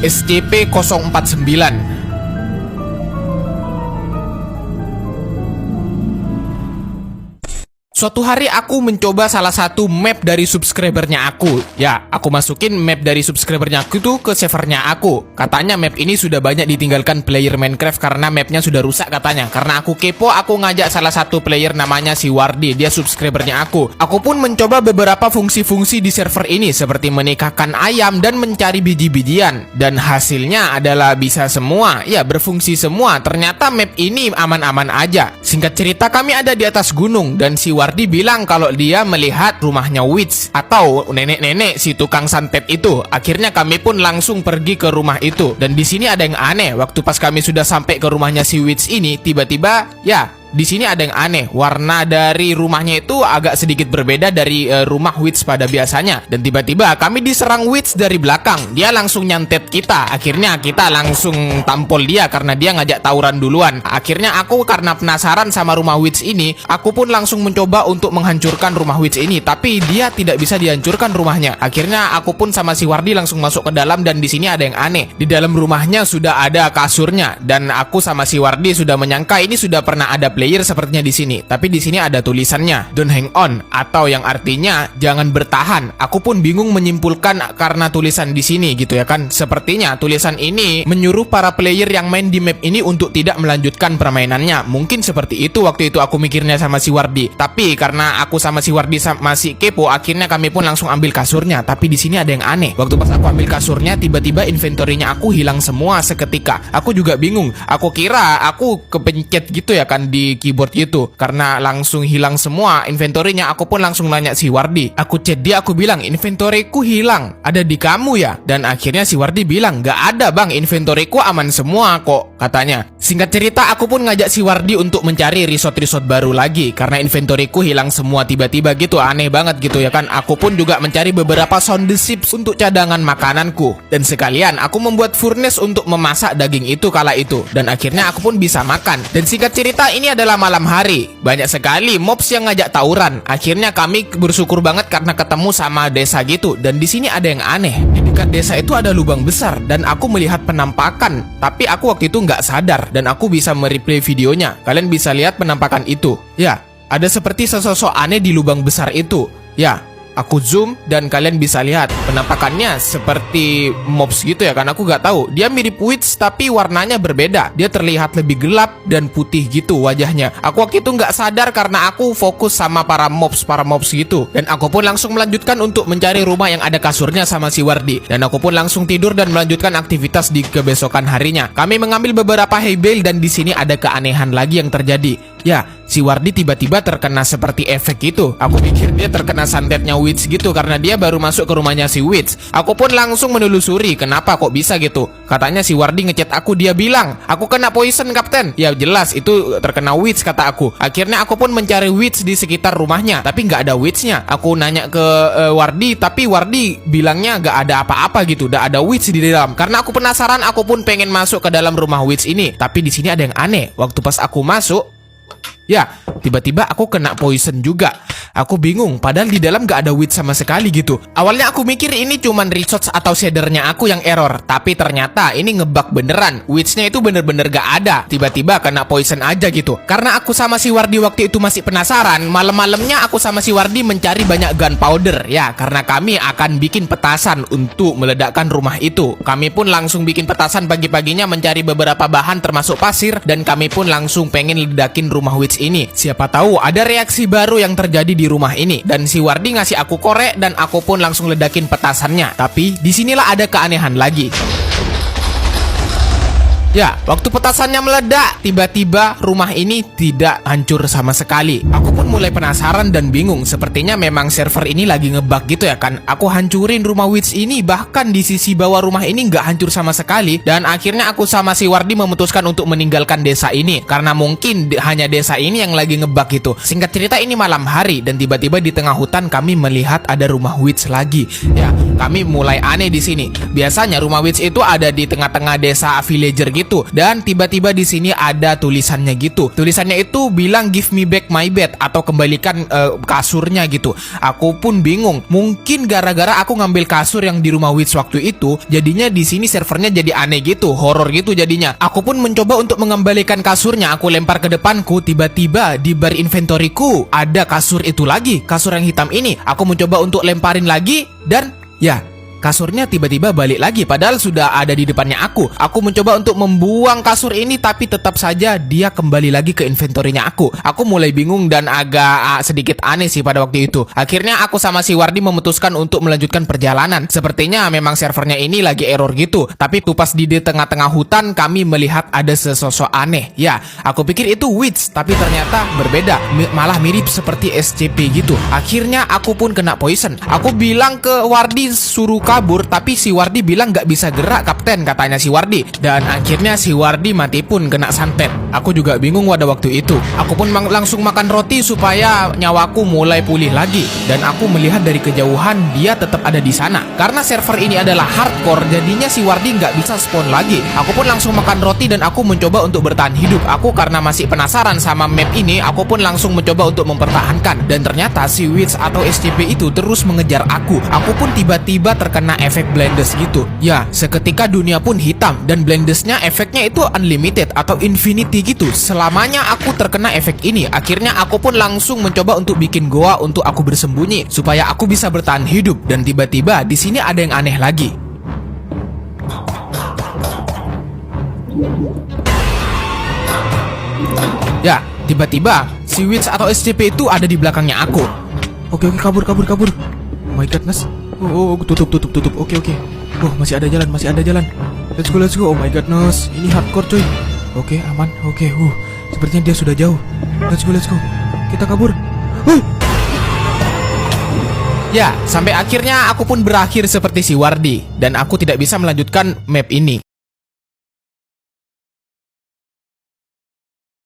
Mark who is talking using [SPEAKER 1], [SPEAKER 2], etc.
[SPEAKER 1] SCP-049. Suatu hari aku mencoba salah satu map dari subscribernya aku. Ya, aku masukin map dari subscribernya aku tuh ke servernya aku. Katanya map ini sudah banyak ditinggalkan player Minecraft karena mapnya sudah rusak katanya. Karena aku kepo, aku ngajak salah satu player namanya si Wardi. Dia subscribernya aku. Aku pun mencoba beberapa fungsi-fungsi di server ini seperti menikahkan ayam dan mencari biji-bijian. Dan hasilnya adalah bisa semua. Ya, berfungsi semua. Ternyata map ini aman-aman aja. Singkat cerita, kami ada di atas gunung dan si Wardi bilang kalau dia melihat rumahnya witch atau nenek-nenek si tukang santet itu. Akhirnya kami pun langsung pergi ke rumah itu. Dan di sini ada yang aneh. Waktu pas kami sudah sampai ke rumahnya si witch ini, tiba-tiba ya di sini ada yang aneh. Warna dari rumahnya itu agak sedikit berbeda dari rumah witch pada biasanya. Dan tiba-tiba kami diserang witch dari belakang. Dia langsung nyantet kita. Akhirnya kita langsung tampol dia karena dia ngajak tawuran duluan. Akhirnya aku karena penasaran sama rumah witch ini, aku pun langsung mencoba untuk menghancurkan rumah witch ini. Tapi dia tidak bisa dihancurkan rumahnya. Akhirnya aku pun sama si Wardi langsung masuk ke dalam dan di sini ada yang aneh. Di dalam rumahnya sudah ada kasurnya dan aku sama si Wardi sudah menyangka ini sudah pernah ada player sepertinya di sini, tapi di sini ada tulisannya "Don't hang on" atau yang artinya jangan bertahan. Aku pun bingung menyimpulkan karena tulisan di sini gitu ya kan. Sepertinya tulisan ini menyuruh para player yang main di map ini untuk tidak melanjutkan permainannya. Mungkin seperti itu waktu itu aku mikirnya sama si Wardi. Tapi karena aku sama si Wardi masih kepo, akhirnya kami pun langsung ambil kasurnya. Tapi di sini ada yang aneh. Waktu pas aku ambil kasurnya, tiba-tiba inventory-nya aku hilang semua seketika. Aku juga bingung. Aku kira aku kepencet gitu ya kan di keyboard gitu. Karena langsung hilang semua inventory-nya, aku pun langsung nanya si Wardi. Aku chat dia, aku bilang, "Inventory-ku hilang. Ada di kamu ya?" Dan akhirnya si Wardi bilang, "Gak ada bang, inventory-ku aman semua kok," katanya. Singkat cerita, aku pun ngajak si Wardi untuk mencari resort-resort baru lagi. Karena inventory-ku hilang semua tiba-tiba gitu, aneh banget gitu ya kan. Aku pun juga mencari beberapa sound ships untuk cadangan makananku. Dan sekalian, aku membuat furnace untuk memasak daging itu kala itu. Dan akhirnya aku pun bisa makan. Dan singkat cerita, ini adalah malam hari. Banyak sekali mobs yang ngajak tawuran. Akhirnya kami bersyukur banget karena ketemu sama desa gitu. Dan di sini ada yang aneh. Di dekat desa itu ada lubang besar dan aku melihat penampakan. Tapi aku waktu itu nggak sadar dan aku bisa mereplay videonya. Kalian bisa lihat penampakan itu. Ya, ada seperti sosok aneh di lubang besar itu. Ya, aku zoom dan kalian bisa lihat penampakannya seperti mobs gitu ya kan. Aku gak tahu, dia mirip witch tapi warnanya berbeda. Dia terlihat lebih gelap dan putih gitu wajahnya. Aku waktu itu gak sadar karena aku fokus sama para mobs gitu. Dan aku pun langsung melanjutkan untuk mencari rumah yang ada kasurnya sama si Wardi. Dan aku pun langsung tidur dan melanjutkan aktivitas di kebesokan harinya. Kami mengambil beberapa hay bale dan di sini ada keanehan lagi yang terjadi. Ya, si Wardi tiba-tiba terkena seperti efek itu. Aku pikir dia terkena santetnya witch gitu karena dia baru masuk ke rumahnya si witch. Aku pun langsung menelusuri kenapa kok bisa gitu. Katanya si Wardi ngechat aku, dia bilang, "Aku kena poison kapten." Ya jelas itu terkena witch kata aku. Akhirnya aku pun mencari witch di sekitar rumahnya, tapi nggak ada witchnya. Aku nanya ke Wardi, tapi Wardi bilangnya nggak ada apa-apa gitu, nggak ada witch di dalam. Karena aku penasaran, aku pun pengen masuk ke dalam rumah witch ini. Tapi di sini ada yang aneh. Waktu pas aku masuk, ya, tiba-tiba aku kena poison juga. Aku bingung, padahal di dalam gak ada witch sama sekali gitu. Awalnya aku mikir ini cuman resource atau shadernya aku yang error. Tapi ternyata ini ngebug beneran. Witchnya itu bener-bener gak ada. Tiba-tiba kena poison aja gitu. Karena aku sama si Wardi waktu itu masih penasaran, malam-malamnya aku sama si Wardi mencari banyak gunpowder. Ya, karena kami akan bikin petasan untuk meledakkan rumah itu. Kami pun langsung bikin petasan pagi-paginya mencari beberapa bahan termasuk pasir. Dan kami pun langsung pengen ledakin rumah witch ini. Siapa tahu ada reaksi baru yang terjadi di rumah ini. Dan si Wardi ngasih aku korek dan aku pun langsung ledakin petasannya. Tapi disinilah ada keanehan lagi. Ya, waktu petasannya meledak, tiba-tiba rumah ini tidak hancur sama sekali. Aku pun mulai penasaran dan bingung. Sepertinya memang server ini lagi ngebug gitu ya kan. Aku hancurin rumah witch ini, bahkan di sisi bawah rumah ini nggak hancur sama sekali. Dan akhirnya aku sama si Wardi memutuskan untuk meninggalkan desa ini. Karena mungkin hanya desa ini yang lagi ngebug gitu. Singkat cerita, ini malam hari dan tiba-tiba di tengah hutan kami melihat ada rumah witch lagi. Ya, kami mulai aneh di sini. Biasanya rumah witch itu ada di tengah-tengah desa villager gitu. gitu. Dan tiba-tiba di sini ada tulisannya gitu. Tulisannya itu bilang give me back my bed atau kembalikan kasurnya gitu. Aku pun bingung. Mungkin gara-gara aku ngambil kasur yang di rumah Witch waktu itu, jadinya di sini servernya jadi aneh gitu, horor gitu jadinya. Aku pun mencoba untuk mengembalikan kasurnya. Aku lempar ke depanku, tiba-tiba di bar inventoryku ada kasur itu lagi, kasur yang hitam ini. Aku mencoba untuk lemparin lagi dan ya, kasurnya tiba-tiba balik lagi padahal sudah ada di depannya aku. Aku mencoba untuk membuang kasur ini tapi tetap saja dia kembali lagi ke inventorinya aku. Aku mulai bingung dan agak sedikit aneh sih pada waktu itu. Akhirnya aku sama si Wardi memutuskan untuk melanjutkan perjalanan. Sepertinya memang servernya ini lagi error gitu. Tapi tuh pas di tengah-tengah hutan kami melihat ada sesosok aneh. Ya, aku pikir itu witch tapi ternyata berbeda. Malah mirip seperti SCP gitu. Akhirnya aku pun kena poison. Aku bilang ke Wardi suruh kabur, tapi si Wardi bilang nggak bisa gerak kapten, katanya si Wardi. Dan akhirnya si Wardi mati pun kena santet. Aku juga bingung pada waktu itu. Aku pun langsung makan roti supaya nyawaku mulai pulih lagi. Dan aku melihat dari kejauhan dia tetap ada di sana. Karena server ini adalah hardcore, jadinya si Wardi nggak bisa spawn lagi. Aku pun langsung makan roti dan aku mencoba untuk bertahan hidup. Aku karena masih penasaran sama map ini, aku pun langsung mencoba untuk mempertahankan. Dan ternyata si Witch atau SCP itu terus mengejar aku. Aku pun tiba-tiba terkena efek blindness gitu. Ya, seketika dunia pun hitam dan blindnessnya efeknya itu unlimited atau infinity gitu. Selamanya aku terkena efek ini. Akhirnya aku pun langsung mencoba untuk bikin goa untuk aku bersembunyi supaya aku bisa bertahan hidup. Dan tiba-tiba di sini ada yang aneh lagi. Ya, tiba-tiba si Witch atau SCP itu ada di belakangnya aku. Oke, kabur. Oh my godness. Oh, tutup. Oke. Oh, masih ada jalan. Let's go. Oh my godness. Ini hardcore coy. Oke, aman. Oke, sepertinya dia sudah jauh. Let's go. Kita kabur. Ya, sampai akhirnya aku pun berakhir seperti si Wardi dan aku tidak bisa melanjutkan map ini.